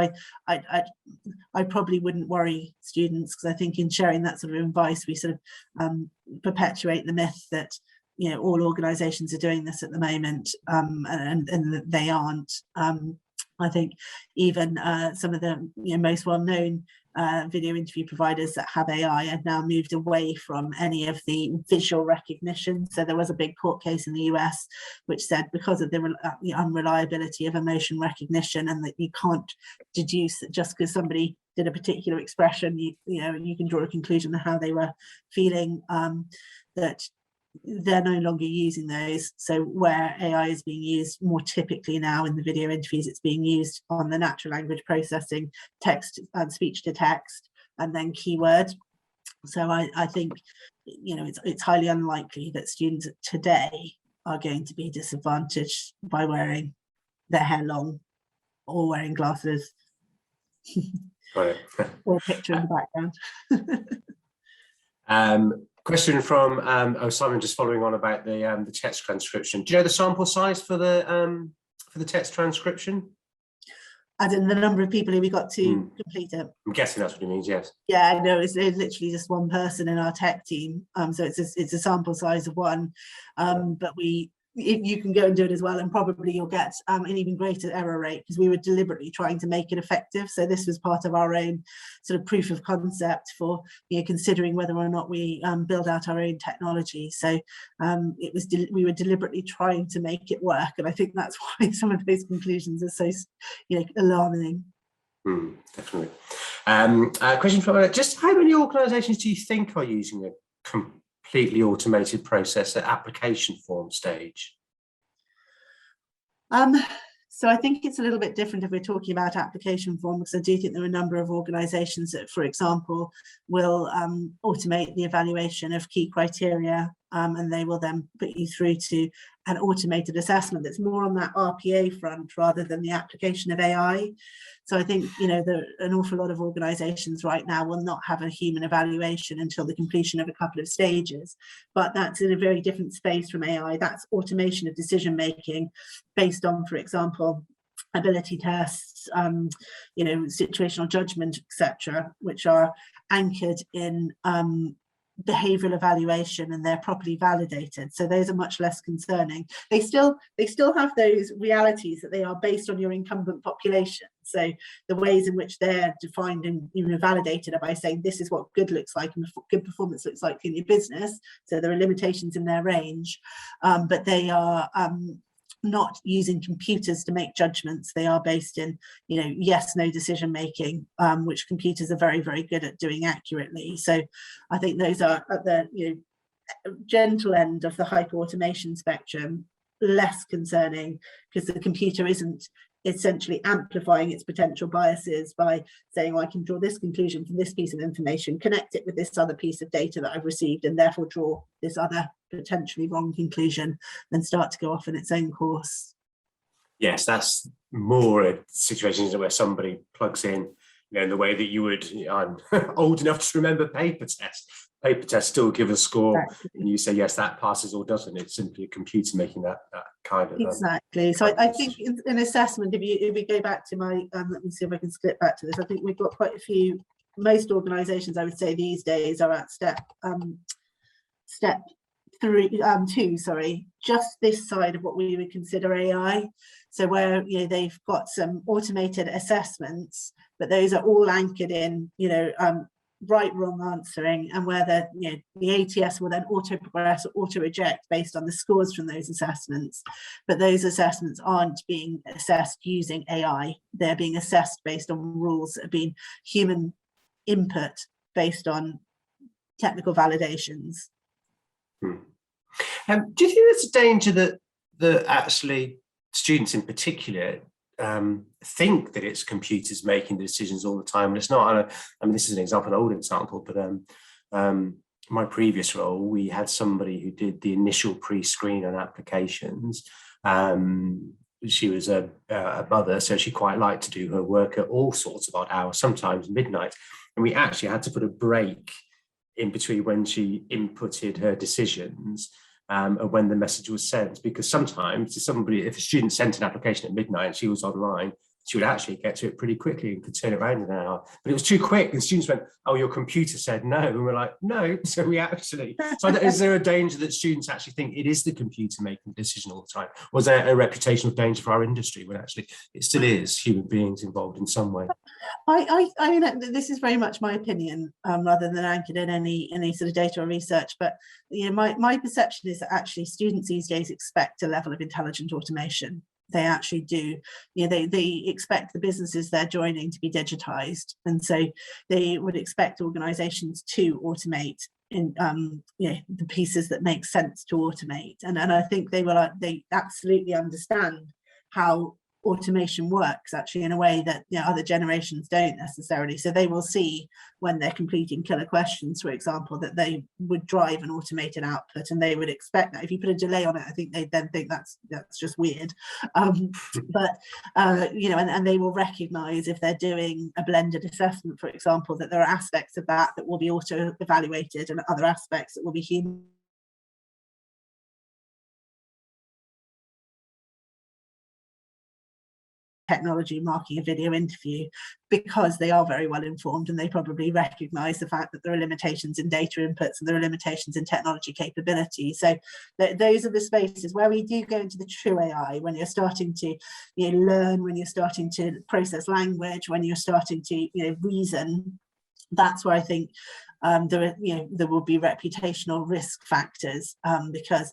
I probably wouldn't worry students, because I think in sharing that sort of advice, we sort of perpetuate the myth that, you know, all organisations are doing this at the moment, and that they aren't. I think even some of the, you know, most well-known video interview providers that have AI have now moved away from any of the visual recognition. So there was a big court case in the US which said because of the unreliability of emotion recognition, and that you can't deduce that just because somebody did a particular expression, you know, you can draw a conclusion of how they were feeling, that they're no longer using those. So where AI is being used more typically now in the video interviews, it's being used on the natural language processing, text and speech to text, and then keyword. So I think, you know, it's highly unlikely that students today are going to be disadvantaged by wearing their hair long or wearing glasses. Got it. Or a picture in the background. Question from Simon, just following on about the text transcription. Do you know the sample size for the text transcription? As in the number of people who we got to complete it. I'm guessing that's what he means. Yes. Yeah, no, it's literally just one person in our tech team. So it's a sample size of one, but you can go and do it as well, and probably you'll get an even greater error rate, because we were deliberately trying to make it effective. So this was part of our own sort of proof of concept for, you know, considering whether or not we build out our own technology. So we were deliberately trying to make it work, and I think that's why some of those conclusions are so, you know, alarming. Definitely. Question from just how many organisations do you think are using a completely automated process at application form stage? So I think it's a little bit different if we're talking about application form, because I do think there are a number of organisations that, for example, will automate the evaluation of key criteria, and they will then put you through to an automated assessment that's more on that RPA front rather than the application of AI. So I think, you know, an awful lot of organisations right now will not have a human evaluation until the completion of a couple of stages, but that's in a very different space from AI. That's automation of decision making based on, for example, ability tests, you know, situational judgment, etc., which are anchored in behavioural evaluation, and they're properly validated. So those are much less concerning. They still have those realities that they are based on your incumbent population. So the ways in which they're defined and, you know, validated are by saying this is what good looks like and good performance looks like in your business. So there are limitations in their range, but they are not using computers to make judgments. They are based in, you know, yes, no decision making, which computers are very good at doing accurately. So I think those are at the, you know, gentle end of the hyper automation spectrum, less concerning, because the computer isn't essentially amplifying its potential biases by saying, oh, I can draw this conclusion from this piece of information, connect it with this other piece of data that I've received, and therefore draw this other potentially wrong conclusion, and start to go off in its own course. Yes, that's more a situation where somebody plugs in, you know, in the way that you would, you know, I'm old enough to remember paper tests. Paper tests still give a score, exactly, and you say, yes, that passes or doesn't. It's simply a computer making that kind of exactly. So I think in assessment, if we go back to my, let me see if I can skip back to this. I think we've got quite a few. Most organisations, I would say, these days are at step 2, sorry, just this side of what we would consider AI. So where, you know, they've got some automated assessments, but those are all anchored in, you know, right, wrong answering, and where the, you know, the ATS will then auto progress or auto reject based on the scores from those assessments. But those assessments aren't being assessed using AI. They're being assessed based on rules that have been human input based on technical validations. Do you think there's a danger that actually students in particular think that it's computers making the decisions all the time, and it's not? I mean, this is an example, an old example, but my previous role, we had somebody who did the initial pre-screen on applications. She was a mother, so she quite liked to do her work at all sorts of odd hours, sometimes midnight. And we actually had to put a break in between when she inputted her decisions and when the message was sent, because sometimes if a student sent an application at midnight and she was online, she would actually get to it pretty quickly and could turn it around in an hour. But it was too quick. And students went, "Oh, your computer said no." And we're like, "No." So we actually, is there a danger that students actually think it is the computer making the decision all the time? Was there a reputational danger for our industry when actually it still is human beings involved in some way? I mean, this is very much my opinion, rather than anchored in any sort of data or research. But my perception is that actually students these days expect a level of intelligent automation. They actually do. They expect the businesses they're joining to be digitized, and so they would expect organizations to automate in the pieces that make sense to automate. And I think they absolutely understand how automation works actually in a way that other generations don't necessarily. So they will see when they're completing killer questions, for example, that they would drive an automated output, and they would expect that. If you put a delay on it, I think they then think that's just weird. And they will recognize if they're doing a blended assessment, for example, that there are aspects of that will be auto evaluated and other aspects that will be human. Technology marking a video interview, because they are very well informed and they probably recognize the fact that there are limitations in data inputs and there are limitations in technology capability. So those are the spaces where we do go into the true AI, when you're starting to learn, when you're starting to process language, when you're starting to reason. That's where I think there will be reputational risk factors, because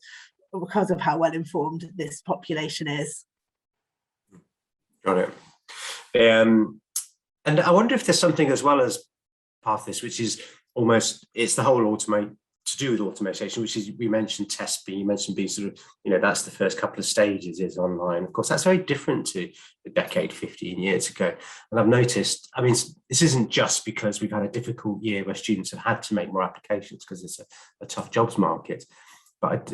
of how well informed this population is. Got it. And I wonder if there's something as well as part of this, which is it's the whole to do with automation, which is, we mentioned test B, you mentioned B, sort of, that's the first couple of stages is online. Of course, that's very different to a decade, 15 years ago. And I've noticed, I mean, this isn't just because we've had a difficult year where students have had to make more applications because it's a tough jobs market, but,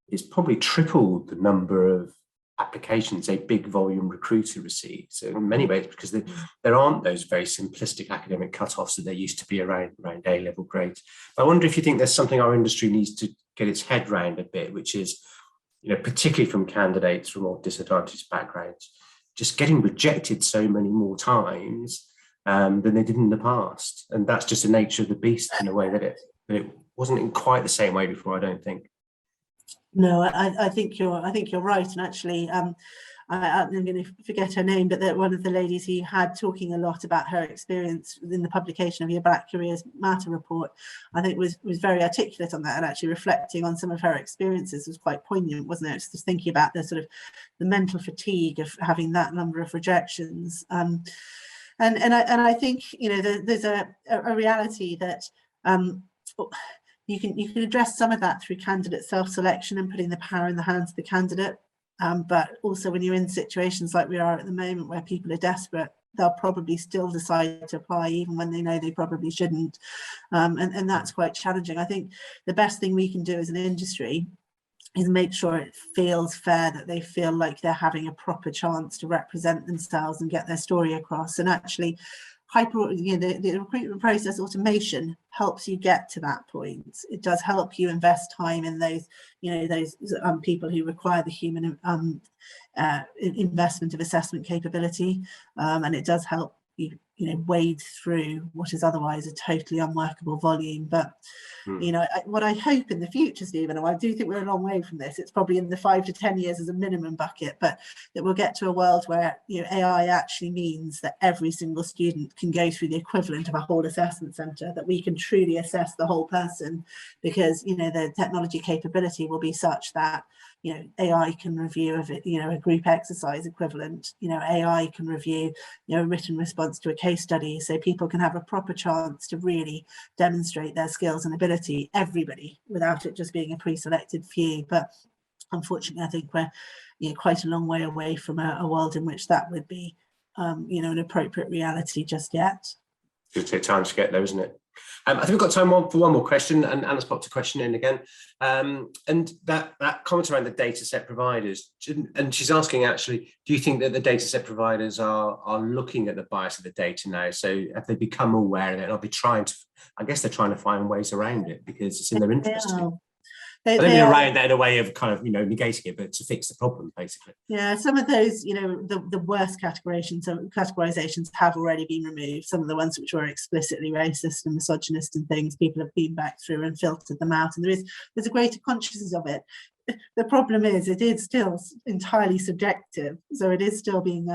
it's probably tripled the number of applications a big volume recruiter receives, in many ways, because there aren't those very simplistic academic cutoffs that there used to be around A-level grades. I wonder if you think there's something our industry needs to get its head around a bit, which is, particularly from candidates from more disadvantaged backgrounds, just getting rejected so many more times than they did in the past. And that's just the nature of the beast, in a way that it wasn't in quite the same way before, I don't think. No, I think you're right. And actually, I'm going to forget her name, but that one of the ladies he had talking a lot about her experience in the publication of your Black Careers Matter report, I think was very articulate on that, and actually reflecting on some of her experiences was quite poignant, wasn't it? Just thinking about the sort of the mental fatigue of having that number of rejections. And I think there's a reality that you can address some of that through candidate self-selection and putting the power in the hands of the candidate. But also when you're in situations like we are at the moment, where people are desperate, they'll probably still decide to apply even when they know they probably shouldn't. And that's quite challenging. I think the best thing we can do as an industry is make sure it feels fair, that they feel like they're having a proper chance to represent themselves and get their story across. And actually, the recruitment process automation helps you get to that point. It does help you invest time in those people who require the human investment of assessment capability, and it does help you wade through what is otherwise a totally unworkable volume. But what I hope in the future, Stephen, and I do think we're a long way from this, it's probably in the 5 to 10 years as a minimum bucket, but that we'll get to a world where AI actually means that every single student can go through the equivalent of a whole assessment centre, that we can truly assess the whole person, because the technology capability will be such that AI can review a group exercise equivalent. AI can review a written response to a case study, so people can have a proper chance to really demonstrate their skills and ability, everybody, without it just being a pre-selected few. But unfortunately, I think we're quite a long way away from a world in which that would be an appropriate reality just yet. It'll take time to get there, isn't it? I think we've got time for one more question, and Anna's popped a question in again. And that comment around the data set providers, and she's asking actually, do you think that the data set providers are looking at the bias of the data now? So have they become aware of it? And I'll be I guess they're trying to find ways around it because it's in their interest. I don't mean around that in a way of kind of, negating it, but to fix the problem, basically. Yeah, some of those, the worst categorizations have already been removed. Some of the ones which were explicitly racist and misogynist and things, people have been back through and filtered them out. And there's a greater consciousness of it. The problem is it is still entirely subjective. So it is still being,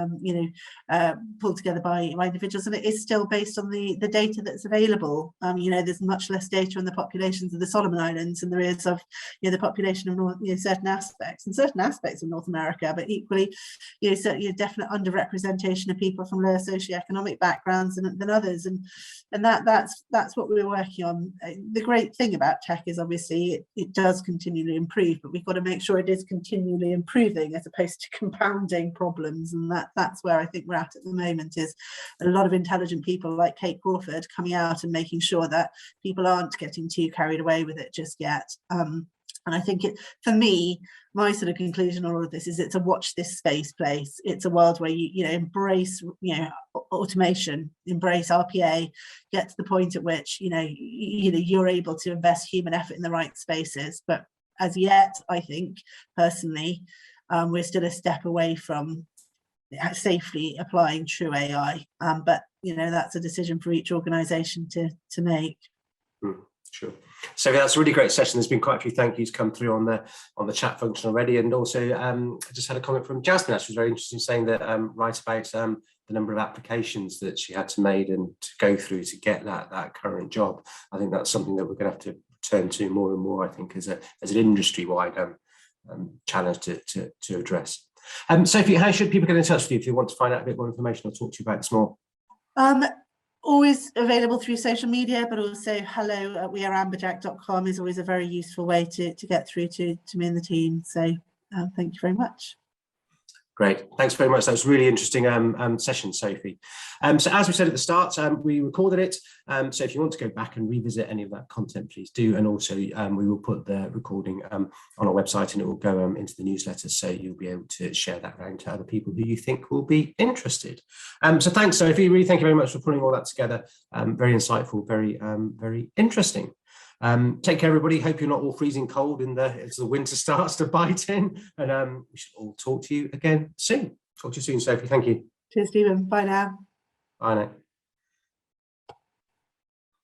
pulled together by individuals, and it is still based on the data that's available. There's much less data on the populations of the Solomon Islands than there is of, the population of certain aspects of North America, but equally, definite underrepresentation of people from lower socioeconomic backgrounds than others, and that's what we're working on. The great thing about tech is obviously it does continually improve, but we've got to make sure it is continually improving as opposed to compounding problems, and that's where I think we're at the moment, is a lot of intelligent people like Kate Crawford coming out and making sure that people aren't getting too carried away with it just yet. And I think for me, my sort of conclusion on all of this is it's a watch this space place. It's a world where you embrace automation, embrace RPA, get to the point at which you're able to invest human effort in the right spaces. But as yet, I think personally, we're still a step away from safely applying true AI. But that's a decision for each organisation to make. Sure. So that's a really great session. There's been quite a few thank yous come through on the chat function already, and also I just had a comment from Jasmine. She was very interesting, saying that right about the number of applications that she had to make and to go through to get that current job. I think that's something that we're going to have to turn to more and more, I think, as an industry-wide challenge to address. Sophie, how should people get in touch with you if they want to find out a bit more information or talk to you about this more? Always available through social media, but also hello@weareamberjack.com is always a very useful way to get through to me and the team. So thank you very much. Great, thanks very much. That was a really interesting session, Sophie. So as we said at the start, we recorded it. So if you want to go back and revisit any of that content, please do. And also we will put the recording on our website, and it will go into the newsletter, so you'll be able to share that around to other people who you think will be interested. So thanks, Sophie. Really, thank you very much for putting all that together. Very insightful, very interesting. Take care, everybody. Hope you're not all freezing cold as the winter starts to bite in, and we should all talk to you again soon. Talk to you soon, Sophie. Thank you. Cheers, Stephen. Bye now. Bye now.